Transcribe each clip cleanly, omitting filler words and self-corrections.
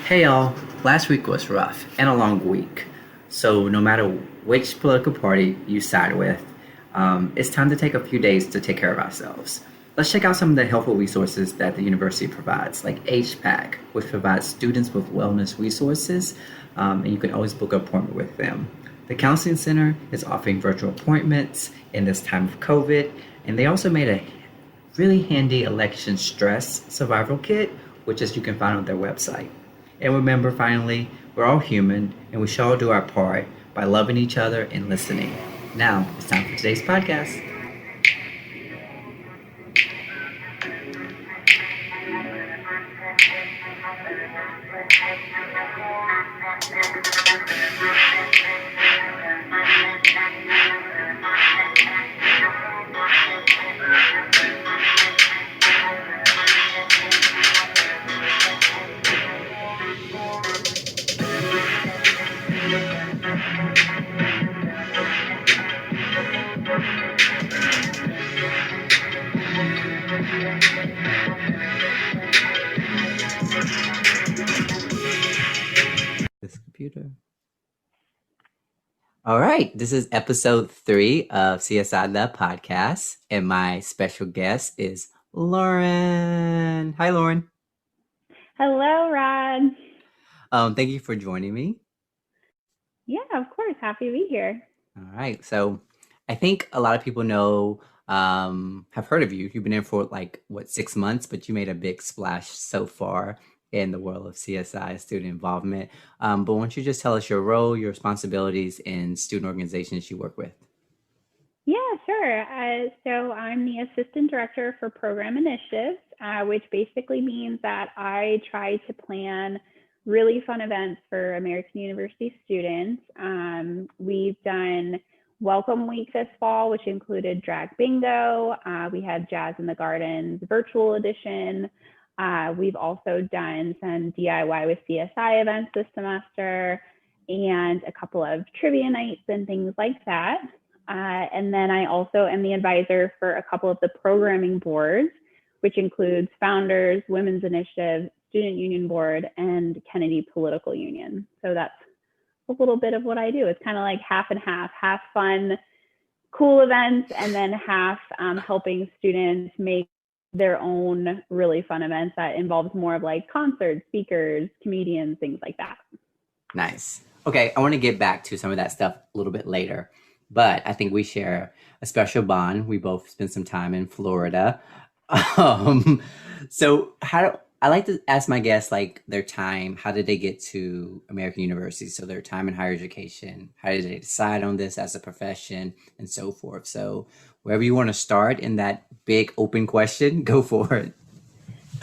Hey y'all, last week was rough and a long week. So, no matter which political party you side with, it's time to take a few days to take care of ourselves. Let's check out some of the helpful resources that the university provides, like HPAC, which provides students with wellness resources, and you can always book an appointment with them. The Counseling Center is offering virtual appointments in this time of COVID, and they also made a really handy election stress survival kit, which is you can find on their website. And remember, finally, we're all human and we should all do our part by loving each other and listening. Now, it's time for today's podcast. This computer. All right, this is episode 3 of CSI the podcast, and my special guest is Lauren. Hi, Lauren. Hello, Rod. Thank you for joining me. Yeah, of course. Happy to be here. All right. So I think a lot of people know, have heard of you. You've been in for like, what, 6 months, but you made a big splash so far in the world of CSI, student involvement. But why don't you just tell us your role, your responsibilities in student organizations you work with? Yeah, sure. So I'm the assistant director for program initiatives, which basically means that I try to plan really fun events for American University students. We've done Welcome Week this fall, which included drag bingo. We had Jazz in the Gardens virtual edition. We've also done some DIY with CSI events this semester and a couple of trivia nights and things like that. And then I also am the advisor for a couple of the programming boards, which includes Founders, Women's Initiative, Student Union Board, and Kennedy Political Union. So that's a little bit of what I do. It's kind of like half and half fun, cool events, and then half helping students make their own really fun events that involves more of like concerts, speakers, comedians, things like that. Nice. Okay, I want to get back to some of that stuff a little bit later, but I think we share a special bond. We both spent some time in Florida. Um, so I like to ask my guests like their time, how did they get to American University? So their time in higher education, how did they decide on this as a profession and so forth. So wherever you want to start in that big open question, go for it.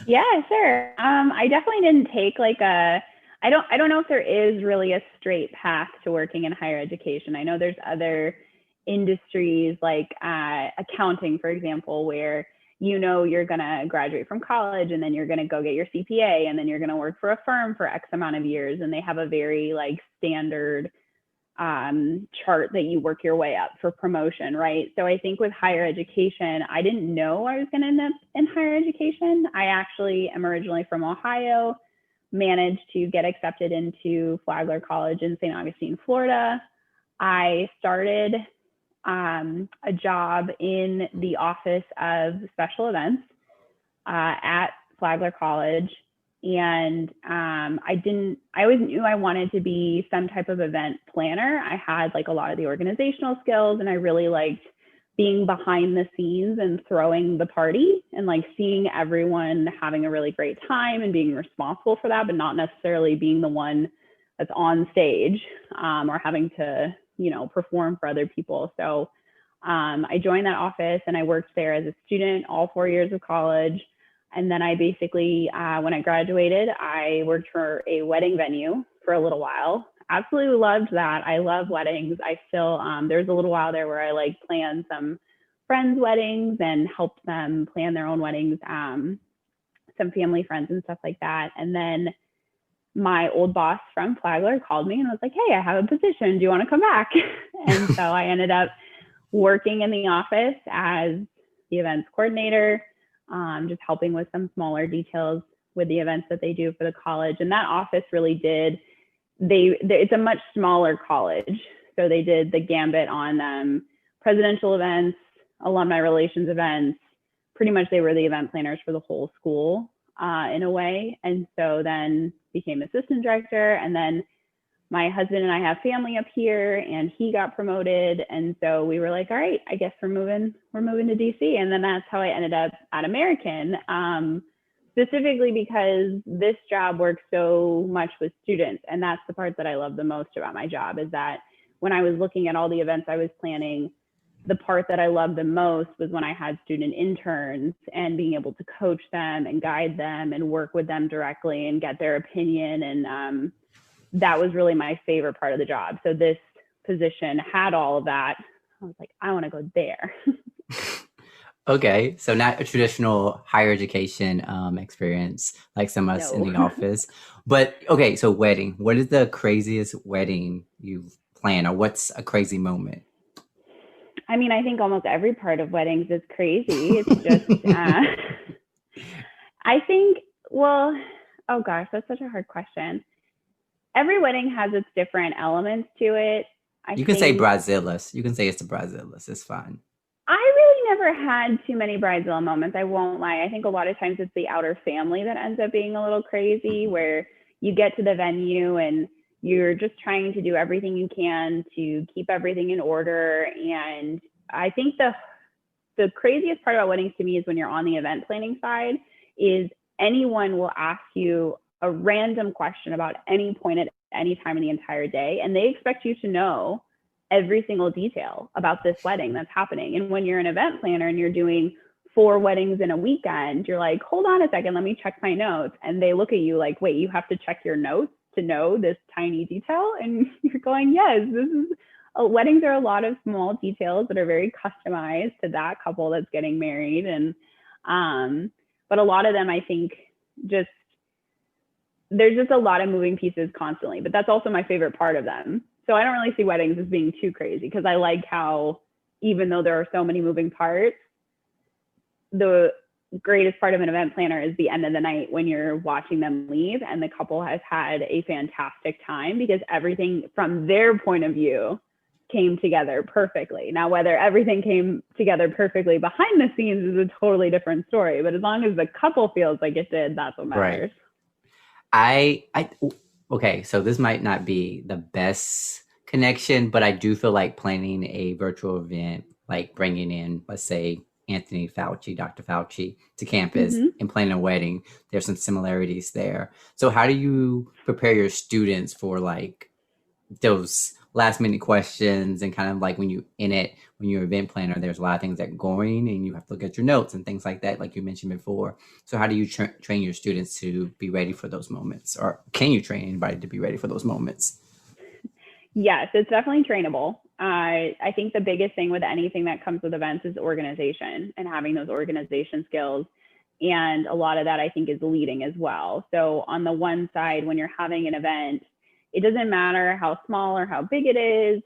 Yeah, sure. I definitely didn't take like I don't know if there is really a straight path to working in higher education. I know there's other industries like accounting, for example, where you're going to graduate from college and then you're going to go get your CPA and then you're going to work for a firm for X amount of years. And they have a very like standard chart that you work your way up for promotion, right? So I think with higher education, I didn't know I was going to end up in higher education. I actually am originally from Ohio, managed to get accepted into Flagler College in St. Augustine, Florida. I started a job in the Office of Special Events at Flagler College. And I always knew I wanted to be some type of event planner. I had like a lot of the organizational skills and I really liked being behind the scenes and throwing the party and like seeing everyone having a really great time and being responsible for that, but not necessarily being the one that's on stage or having to, perform for other people. So I joined that office and I worked there as a student all 4 years of college. And then I basically, when I graduated, I worked for a wedding venue for a little while. Absolutely loved that. I love weddings. I still, there's a little while there where I like planned some friends' weddings and helped them plan their own weddings, some family friends and stuff like that. And then my old boss from Flagler called me and was like, hey, I have a position. Do you want to come back? And so I ended up working in the office as the events coordinator, just helping with some smaller details with the events that they do for the college. And that office really did, it's a much smaller college. So they did the gambit on presidential events, alumni relations events. Pretty much they were the event planners for the whole school in a way. And so then became assistant director. And then my husband and I have family up here, and he got promoted. And so we were like, all right, I guess we're moving to DC. And then that's how I ended up at American, specifically because this job works so much with students. And that's the part that I love the most about my job, is that when I was looking at all the events I was planning, the part that I loved the most was when I had student interns and being able to coach them and guide them and work with them directly and get their opinion. And that was really my favorite part of the job. So this position had all of that. I was like, I want to go there. Okay, so not a traditional higher education experience like some of us in the office. But okay, so wedding. What is the craziest wedding you've planned, or what's a crazy moment? I mean, I think almost every part of weddings is crazy. It's just, I think, well, oh gosh, that's such a hard question. Every wedding has its different elements to it. You can say bridezillas. You can say it's the bridezillas. It's fine. I really never had too many bridezilla moments. I won't lie. I think a lot of times it's the outer family that ends up being a little crazy, where you get to the venue and you're just trying to do everything you can to keep everything in order. And I think the craziest part about weddings to me is when you're on the event planning side, is anyone will ask you a random question about any point at any time in the entire day, and they expect you to know every single detail about this wedding that's happening. And when you're an event planner and you're doing 4 weddings in a weekend, you're like, hold on a second, let me check my notes. And they look at you like, wait, you have to check your notes to know this tiny detail? And you're going, yes, weddings are a lot of small details that are very customized to that couple that's getting married. And but a lot of them, I think, there's just a lot of moving pieces constantly, but that's also my favorite part of them. So I don't really see weddings as being too crazy, because I like how, even though there are so many moving parts, the greatest part of an event planner is the end of the night when you're watching them leave and the couple has had a fantastic time, because everything from their point of view came together perfectly. Now, whether everything came together perfectly behind the scenes is a totally different story, but as long as the couple feels like it did, that's what matters. Right. Okay, so this might not be the best connection, but I do feel like planning a virtual event, like bringing in, let's say, Dr. Fauci to campus and planning a wedding, there's some similarities there. So how do you prepare your students for like those last minute questions, and kind of like when you're an event planner, there's a lot of things that are going and you have to look at your notes and things like that, like you mentioned before. So how do you train your students to be ready for those moments, or can you train anybody to be ready for those moments? Yes, it's definitely trainable. I think the biggest thing with anything that comes with events is organization and having those organization skills. And a lot of that, I think, is leading as well. So on the one side, when you're having an event, it doesn't matter how small or how big it is.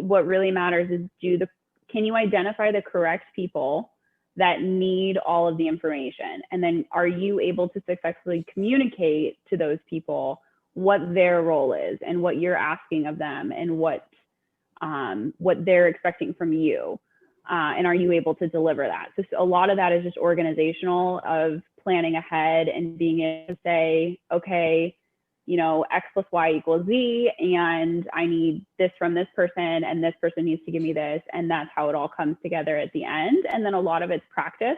What really matters is can you identify the correct people that need all of the information? And then are you able to successfully communicate to those people what their role is and what you're asking of them and what they're expecting from you? And are you able to deliver that? So a lot of that is just organizational, of planning ahead and being able to say, okay, X plus Y equals Z, and I need this from this person, and this person needs to give me this. And that's how it all comes together at the end. And then a lot of it's practice.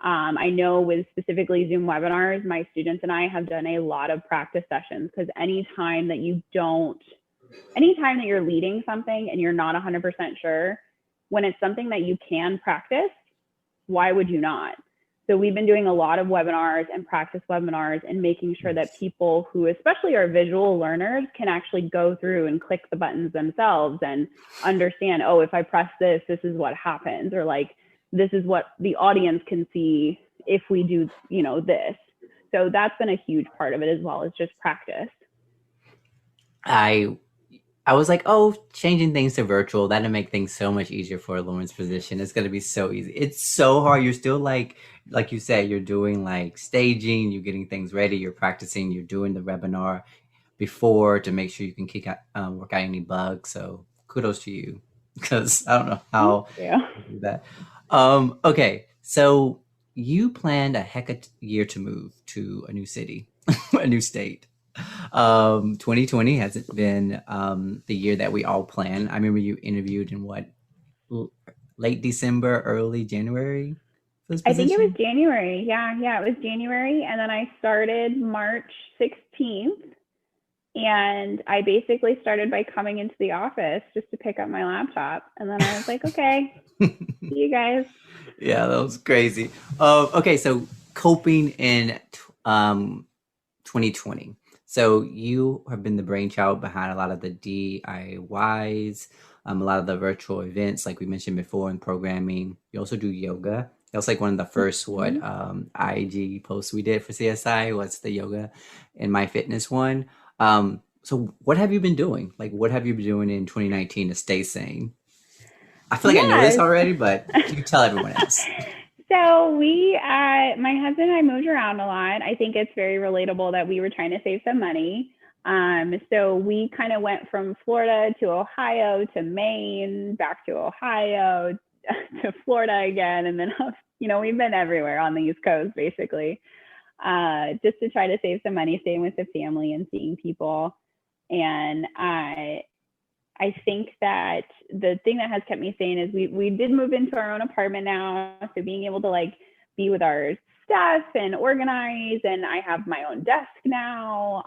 I know with specifically Zoom webinars, my students and I have done a lot of practice sessions, because anytime that you're leading something and you're not 100% sure, when it's something that you can practice, why would you not? So we've been doing a lot of webinars and practice webinars and making sure that people who especially are visual learners can actually go through and click the buttons themselves and understand, oh, if I press this, this is what happens, or like, this is what the audience can see if we do, this. So that's been a huge part of it as well, is just practice. I was like, oh, changing things to virtual, that'll make things so much easier for Lauren's position. It's gonna be so easy. It's so hard. You're still like you said, you're doing like staging, you're getting things ready, you're practicing, you're doing the webinar before to make sure you can work out any bugs. So kudos to you, because I don't know Thank how you. to do that. Okay, so you planned a heck of a year to move to a new city, a new state. 2020 hasn't been the year that we all planned. I remember you interviewed in what, l- late December, early January for this I think it was position. January. Yeah, it was January. And then I started March 16th. And I basically started by coming into the office just to pick up my laptop. And then I was like, okay, see you guys. Yeah, that was crazy. Okay, so coping in 2020. So you have been the brainchild behind a lot of the DIYs, a lot of the virtual events, like we mentioned before, in programming. You also do yoga. That was like one of the first Mm-hmm. IG posts we did for CSI was the yoga and my fitness one. So what have you been doing? Like, what have you been doing in 2019 to stay sane? I feel like I know this Yes. already, but you tell everyone else. So my husband and I moved around a lot. I think it's very relatable that we were trying to save some money. So we kind of went from Florida to Ohio to Maine, back to Ohio to Florida again, and then we've been everywhere on the East Coast basically, just to try to save some money, staying with the family and seeing people. And I think that the thing that has kept me sane is we did move into our own apartment now, so being able to like be with our stuff and organize, and I have my own desk now.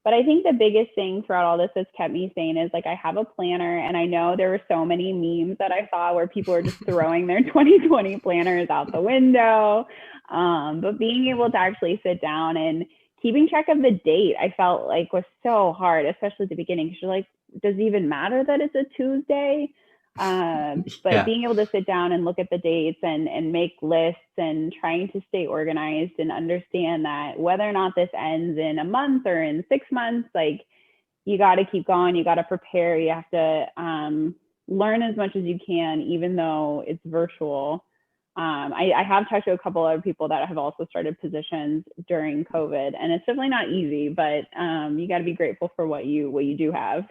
But I think the biggest thing throughout all this that's kept me sane is like I have a planner, and I know there were so many memes that I saw where people are just throwing their 2020 planners out the window. But being able to actually sit down and keeping track of the date, I felt like was so hard, especially at the beginning, because you're like, does it even matter that it's a Tuesday? But Yeah. being able to sit down and look at the dates and make lists and trying to stay organized and understand that whether or not this ends in a month or in 6 months, like you got to keep going, you got to prepare, you have to learn as much as you can, even though it's virtual. I have talked to a couple other people that have also started positions during COVID, and it's definitely not easy, but you got to be grateful for what you do have.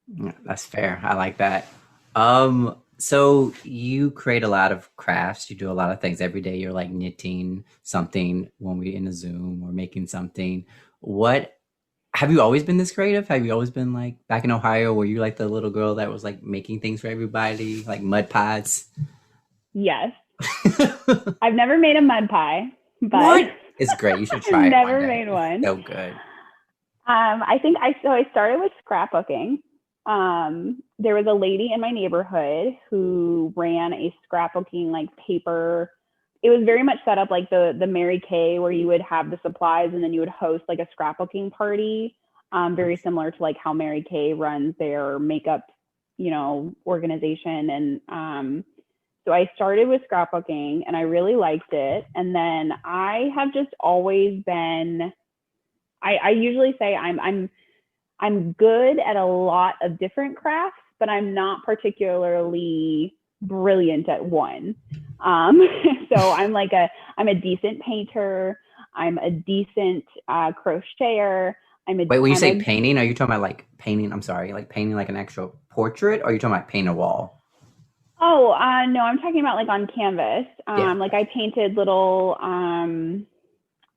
Yeah, that's fair. I like that. So you create a lot of crafts. You do a lot of things every day. You're like knitting something when we're in a Zoom or making something. What have you always been this creative? Have you always been like back in Ohio? Were you like the little girl that was like making things for everybody, like mud pies? Yes, I've never made a mud pie, but What? It's great. You should I've try it one never day. made It's one. so good. I think I started with scrapbooking. There was a lady in my neighborhood who ran a scrapbooking like paper. It was very much set up like the Mary Kay, where you would have the supplies and then you would host like a scrapbooking party. Very similar to like how Mary Kay runs their makeup, organization. And so I started with scrapbooking and I really liked it. And then I have just always been. I usually say I'm good at a lot of different crafts, but I'm not particularly brilliant at one. Um, so I'm a decent painter. I'm a decent crocheter. Wait, when you I'm say a painting, are you talking about like painting? I'm sorry, like painting like an actual portrait, or are you talking about painting a wall? Oh no, I'm talking about like on canvas. Yeah. Like I painted little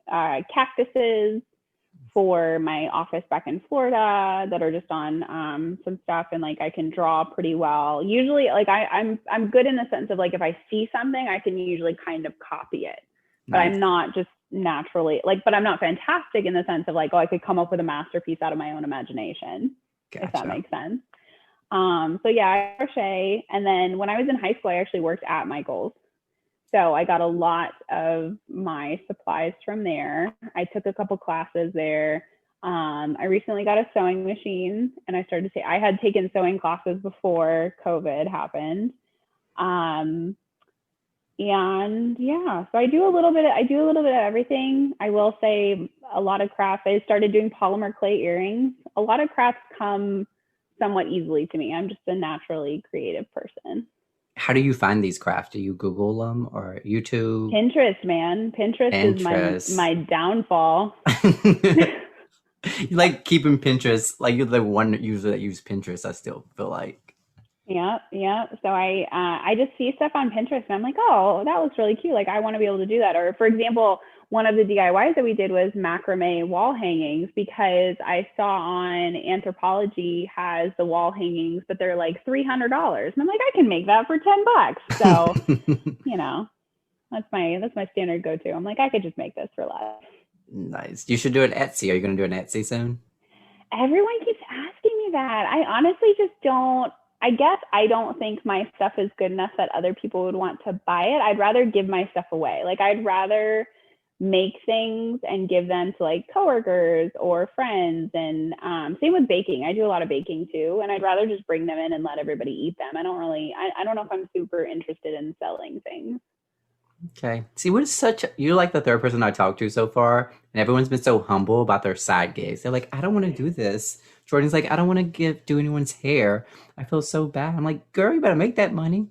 cactuses for my office back in Florida that are just on some stuff, and like I can draw pretty well. Usually like I'm good in the sense of like if I see something I can usually kind of copy it. But Nice. I'm not just naturally like but I'm not fantastic in the sense of like, oh, I could come up with a masterpiece out of my own imagination, if that Gotcha. makes sense. So yeah, I crochet. And then when I was in high school, I actually worked at Michael's. So I got a lot of my supplies from there. I took a couple classes there. I recently got a sewing machine, and I started to say I had taken sewing classes before COVID happened. Um, and yeah, so I do a little bit of everything. I will say a lot of crafts. I started doing polymer clay earrings. A lot of crafts come somewhat easily to me. I'm just a naturally creative person. How do you find these crafts? Do you Google them or YouTube? Pinterest, man. Pinterest is Pinterest. my downfall. You like keeping Pinterest, like you're the one user that use Pinterest, I still feel like. Yeah, yeah. So I just see stuff on Pinterest and I'm like, oh, that looks really cute. Like I want to be able to do that. Or for example, one of the DIYs that we did was macrame wall hangings because I saw on Anthropology has the wall hangings, but they're like $300. And I'm like, I can make that for $10. So, you know, that's my standard go-to. I'm like, I could just make this for less. Nice. You should do an Etsy. Are you going to do an Etsy soon? Everyone keeps asking me that. I honestly just don't. I guess I don't think my stuff is good enough that other people would want to buy it. I'd rather give my stuff away. Like I'd rather make things and give them to like coworkers or friends. And same with baking. I do a lot of baking too, and I'd rather just bring them in and let everybody eat them. I don't know if I'm super interested in selling things. Okay. See, you're like the third person I talked to so far, and everyone's been so humble about their side gigs. They're like, I don't want to do this. Jordan's like, I don't want to do anyone's hair. I feel so bad. I'm like, girl, you better make that money.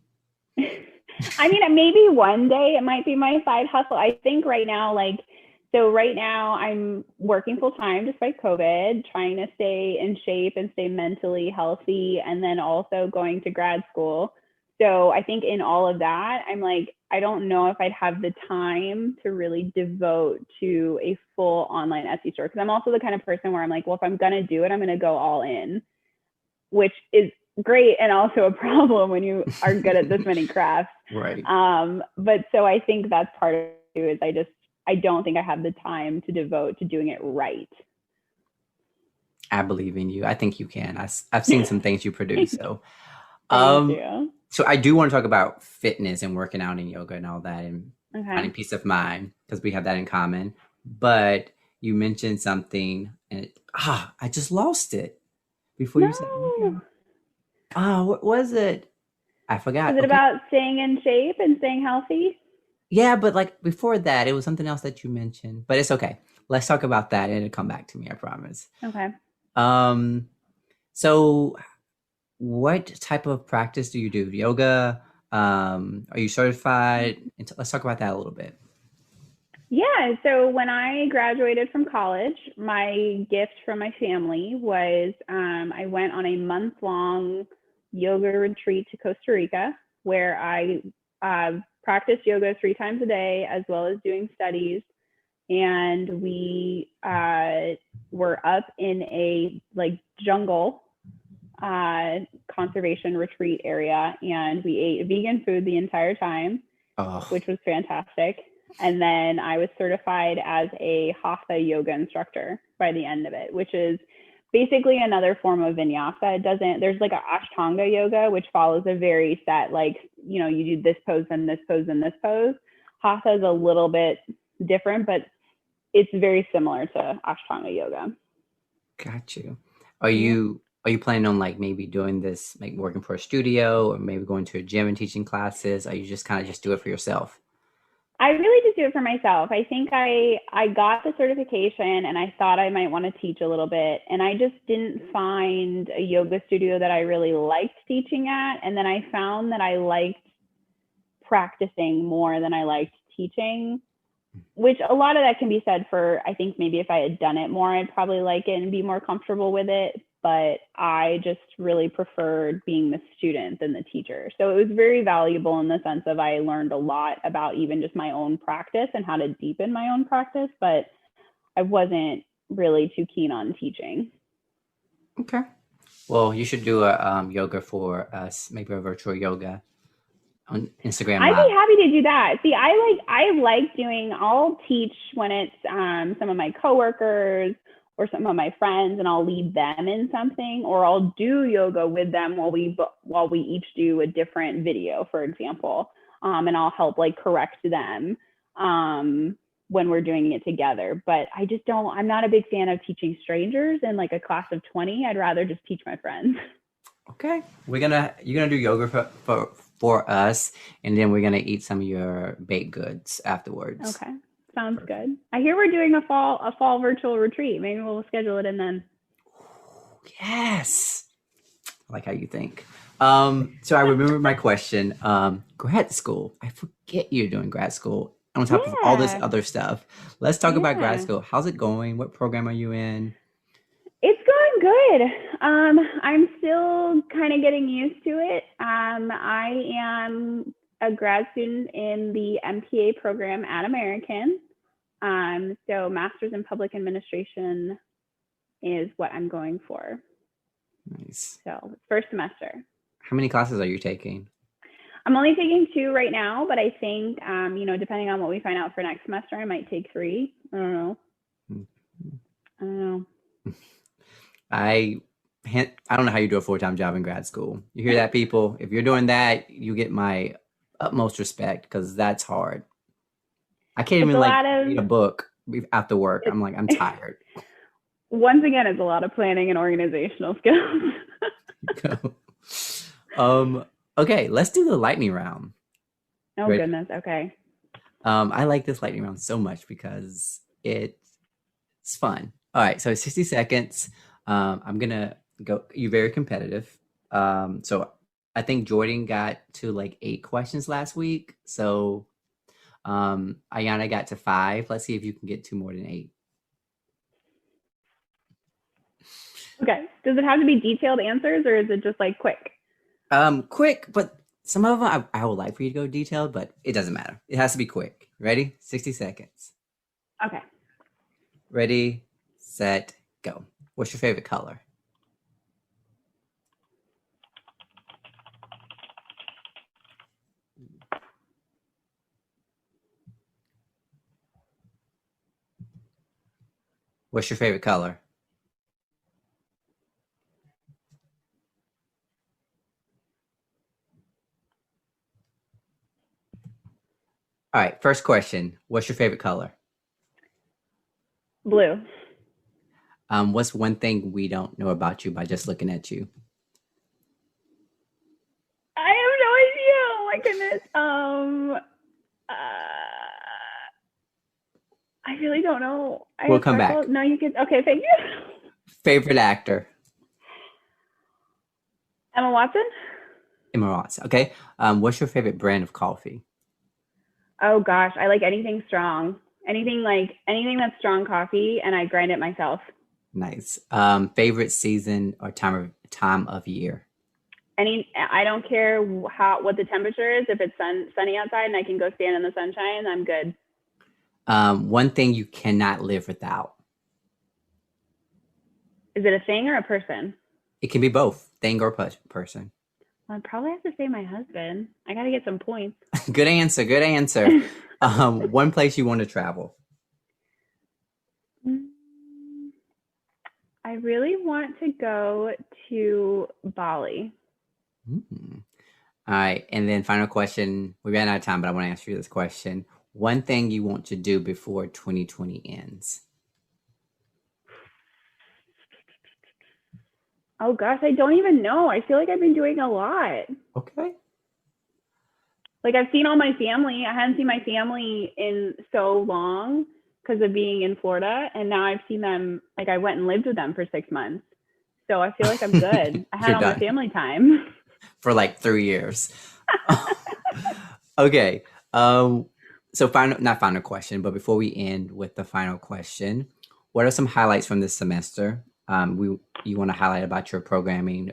I mean, maybe one day it might be my side hustle. I think right now, right now I'm working full time despite COVID, trying to stay in shape and stay mentally healthy, and then also going to grad school. So I think in all of that, I'm like, I don't know if I'd have the time to really devote to a full online Etsy store. Cause I'm also the kind of person where I'm like, well, if I'm going to do it, I'm going to go all in, which is great. And also a problem when you are good at this many crafts. Right. But so I think that's part of it is I don't think I have the time to devote to doing it right. I believe in you. I think you can. I've seen some things you produce. So, Thank you. So I do want to talk about fitness and working out and yoga and all that and finding Okay. peace of mind because we have that in common. But you mentioned something and I just lost it before you said, No. what was it? I forgot. Is it Okay. about staying in shape and staying healthy? Yeah, but like before that, it was something else that you mentioned. But it's okay. Let's talk about that and it'll come back to me, I promise. Okay. Um, so what type of practice do you do? Yoga? Are you certified? Let's talk about that a little bit. Yeah. So when I graduated from college, my gift from my family was I went on a month-long yoga retreat to Costa Rica where I practiced yoga 3 times a day as well as doing studies. And we were up in a jungle conservation retreat area, and we ate vegan food the entire time, which was fantastic. And then I was certified as a hatha yoga instructor by the end of it, which is basically another form of vinyasa. There's like a ashtanga yoga, which follows a very set, you do this pose and this pose and this pose. Hatha is a little bit different, but it's very similar to ashtanga yoga. Got you. Are you planning on like maybe doing this, like working for a studio or maybe going to a gym and teaching classes? Or you just kind of just do it for yourself? I really just do it for myself. I think I got the certification and I thought I might want to teach a little bit. And I just didn't find a yoga studio that I really liked teaching at. And then I found that I liked practicing more than I liked teaching, which a lot of that can be said for, I think maybe if I had done it more, I'd probably like it and be more comfortable with it. But I just really preferred being the student than the teacher. So it was very valuable in the sense of I learned a lot about even just my own practice and how to deepen my own practice, but I wasn't really too keen on teaching. Okay. Well, you should do a yoga for us, maybe a virtual yoga on Instagram I'd Live. be happy to do that. See, I'll teach when it's some of my coworkers or some of my friends, and I'll lead them in something, or I'll do yoga with them while we each do a different video, for example, and I'll help correct them when we're doing it together. But I'm not a big fan of teaching strangers in a class of 20. I'd rather just teach my friends. Okay, you're gonna do yoga for us, and then we're gonna eat some of your baked goods afterwards. Okay. Sounds good. I hear we're doing a fall virtual retreat. Maybe we'll schedule it in then. Yes. I like how you think. So I remember my question. Grad school. I forget you're doing grad school on top of all this Yeah, other stuff. Let's talk about grad yeah. school. How's it going? What program are you in? It's going good. I'm still kind of getting used to it. I am a grad student in the MPA program at American. So Master's in Public Administration is what I'm going for. Nice. So first semester. How many classes are you taking? I'm only taking 2 right now, but I think, depending on what we find out for next semester, I might take 3. I don't know. I don't know. I I don't know how you do a full-time job in grad school. You hear that, people? If you're doing that, you get my utmost respect because that's hard. I can't It's even a like lot read a of, book after work. it, I'm like, I'm tired. once again, it's a lot of planning and organizational skills. um, okay, let's do the lightning round. Oh, Ready? goodness. Okay. I like this lightning round so much because it's fun. All right, so 60 seconds. I'm gonna go. You're very competitive. So I think Jordan got to like 8 questions last week. So Ayana got to 5. Let's see if you can get to more than 8. Okay. Does it have to be detailed answers or is it just like quick? Quick, but some of them I would like for you to go detailed, but it doesn't matter. It has to be quick. Ready? 60 seconds. Okay. Ready, set, go. What's your favorite color? What's your favorite color? All right, first question. What's your favorite color? Blue. What's one thing we don't know about you by just looking at you? I have no idea. Oh my goodness. I really don't know. I We'll have come freckles. back. No, you can. Okay, thank you. Favorite actor? Emma Watson. Emma Watson. Okay. What's your favorite brand of coffee? Oh gosh, I like anything strong. Anything that's strong coffee, and I grind it myself. Nice. Favorite season or time of year? I don't care what the temperature is. If it's sunny outside and I can go stand in the sunshine, I'm good. One thing you cannot live without. Is it a thing or a person? It can be both, thing or person. I'd probably have to say my husband. I got to get some points. Good answer. Good answer. One place you want to travel. I really want to go to Bali. Mm. All right, and then final question. We ran out of time, but I want to ask you this question. One thing you want to do before 2020 ends. Oh gosh, I don't even know. I feel like I've been doing a lot. Okay. Like I've seen all my family. I hadn't seen my family in so long because of being in Florida, and now I've seen them. Like I went and lived with them for 6 months, so I feel like I'm good. I had You're all my done family time. for like 3 years. Okay. So not final question, but before we end with the final question, what are some highlights from this semester? You want to highlight about your programming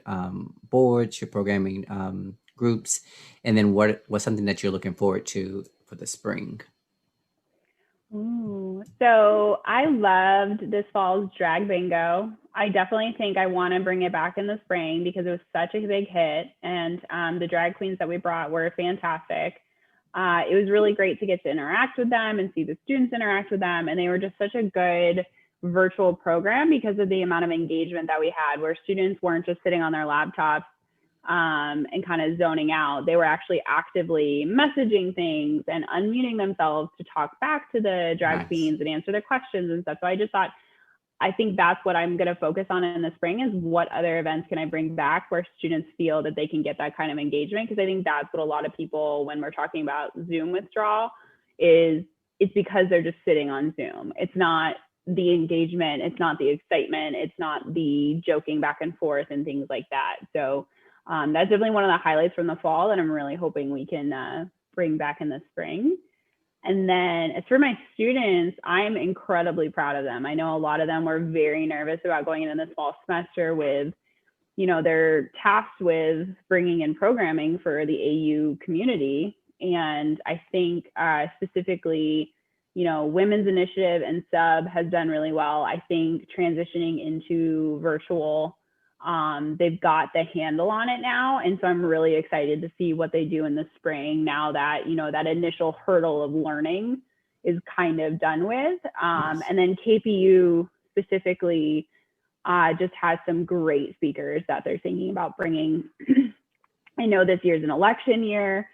boards, your programming groups, and then what's something that you're looking forward to for the spring? Ooh. So I loved this fall's drag bingo. I definitely think I want to bring it back in the spring because it was such a big hit, and the drag queens that we brought were fantastic. It was really great to get to interact with them and see the students interact with them, and they were just such a good virtual program because of the amount of engagement that we had, where students weren't just sitting on their laptops and kind of zoning out. They were actually actively messaging things and unmuting themselves to talk back to the drag Nice. queens and answer their questions and stuff. So I just thought, I think that's what I'm going to focus on in the spring is what other events can I bring back where students feel that they can get that kind of engagement? Because I think that's what a lot of people, when we're talking about Zoom withdrawal, is it's because they're just sitting on Zoom. It's not the engagement, it's not the excitement, it's not the joking back and forth and things like that. So that's definitely one of the highlights from the fall that I'm really hoping we can bring back in the spring. And then as for my students, I'm incredibly proud of them. I know a lot of them were very nervous about going into this fall semester with, they're tasked with bringing in programming for the AU community. And I think specifically, Women's Initiative and Sub has done really well. I think transitioning into virtual, they've got the handle on it now. And so I'm really excited to see what they do in the spring now that, that initial hurdle of learning is kind of done with. And then KPU specifically just has some great speakers that they're thinking about bringing. I know this year's an election year,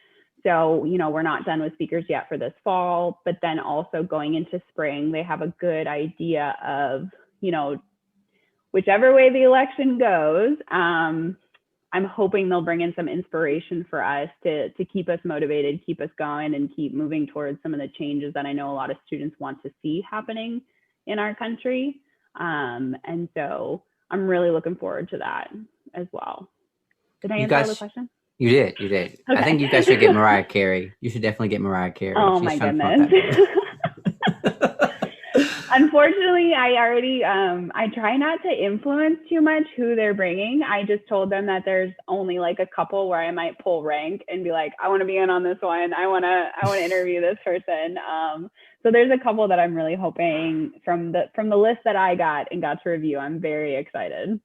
so, we're not done with speakers yet for this fall, but then also going into spring, they have a good idea of, whichever way the election goes, I'm hoping they'll bring in some inspiration for us to keep us motivated, keep us going, and keep moving towards some of the changes that I know a lot of students want to see happening in our country. And so I'm really looking forward to that as well. Did I answer all the questions? You did. Okay. I think you guys should get Mariah Carey. You should definitely get Mariah Carey. Oh, my goodness. Unfortunately, I try not to influence too much who they're bringing. I just told them that there's only like a couple where I might pull rank and be like, I want to be in on this one. I want to interview this person. So there's a couple that I'm really hoping from the list that I got to review. I'm very excited.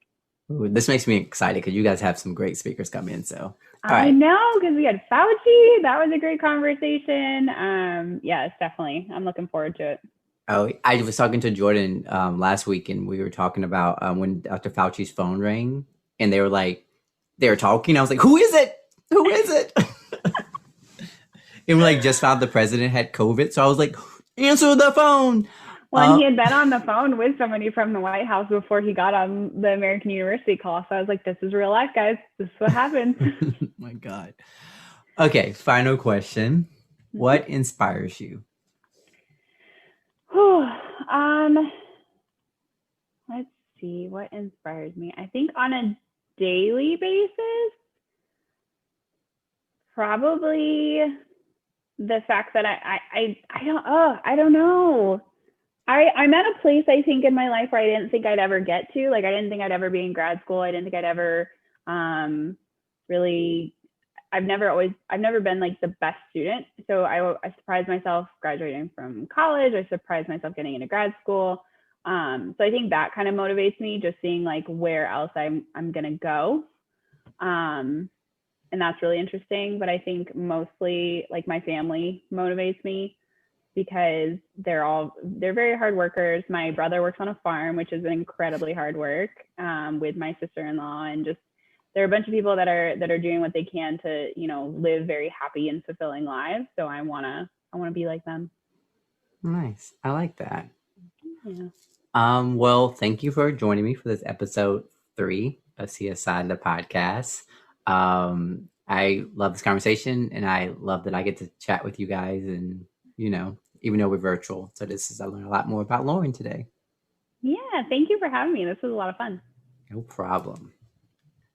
Ooh, this makes me excited because you guys have some great speakers come in. So I know, because we had Fauci. That was a great conversation. Yes, definitely. I'm looking forward to it. Oh, I was talking to Jordan last week, and we were talking about when Dr. Fauci's phone rang, and they were talking. I was like, "Who is it? Who is it?" And we just found the president had COVID, so I was like, "Answer the phone." Well, he had been on the phone with somebody from the White House before he got on the American University call. So I was like, this is real life, guys. This is what happens. Oh my God. Okay, final question. What inspires you? Let's see. What inspires me? I think on a daily basis, probably the fact that I don't know. I'm at a place, I think, in my life where I didn't think I'd ever get to. I didn't think I'd ever be in grad school. I didn't think I'd ever really, I've never been the best student. So I surprised myself graduating from college. I surprised myself getting into grad school. So I think that kind of motivates me, just seeing where else I'm going to go. And that's really interesting. But I think mostly my family motivates me, because they're very hard workers. My brother works on a farm, which is an incredibly hard work, with my sister-in-law, and just there are a bunch of people that are doing what they can to live very happy and fulfilling lives. So I wanna be like them. Nice, I like that. Yeah. Well, thank you for joining me for this episode 3 of CSI the podcast. I love this conversation, and I love that I get to chat with you guys, and even though we're virtual. So I learned a lot more about Lauren today. Yeah, thank you for having me. This was a lot of fun. No problem.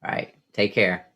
All right, take care.